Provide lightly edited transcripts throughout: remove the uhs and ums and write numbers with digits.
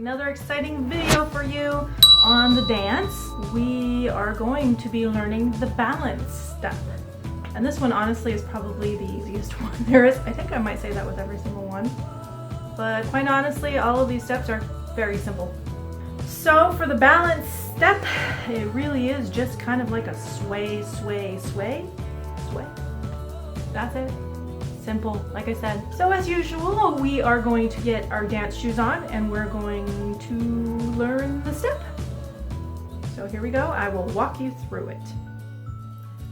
Another exciting video for you on the dance. We are going to be learning the balance step. And this one honestly is probably the easiest one there is. I think I might say that with every single one. But quite honestly, all of these steps are very simple. So for the balance step, it really is just kind of like a sway, sway, sway, sway. That's it. Simple, like I said. So as usual, we are going to get our dance shoes on and we're going to learn the step. So here we go. I will walk you through it.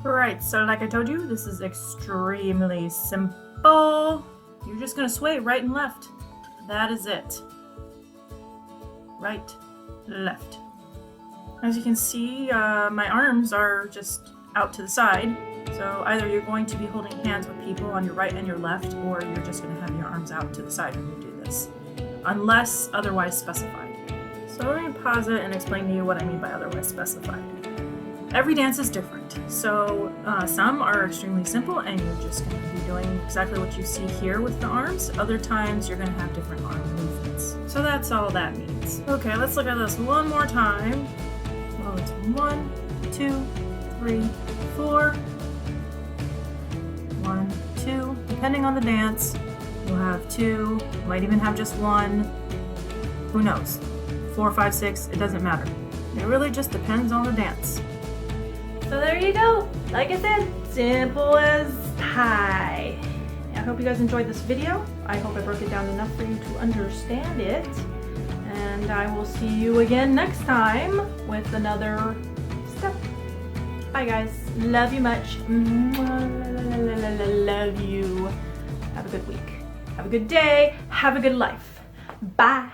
Right, so like I told you, this is extremely simple. You're just gonna sway right and left. That is it. Right, left. As you can see, my arms are just out to the side. So either you're going to be holding hands with people on your right and your left, or you're just going to have your arms out to the side when you do this, unless otherwise specified. So let me pause it and explain to you what I mean by otherwise specified. Every dance is different. So some are extremely simple and you're just going to be doing exactly what you see here with the arms. Other times you're going to have different arm movements. So that's all that means. Okay, let's look at this one more time. Well, it's 1, 2, 3, 4. 1, 2, depending on the dance, you'll have 2, might even have just 1, who knows, 4, 5, 6, it doesn't matter. It really just depends on the dance. So there you go, like I said, simple as pie. I hope you guys enjoyed this video. I hope I broke it down enough for you to understand it. And I will see you again next time with another step. Bye guys, love you much. Love you. Have a good week. Have a good day. Have a good life. Bye.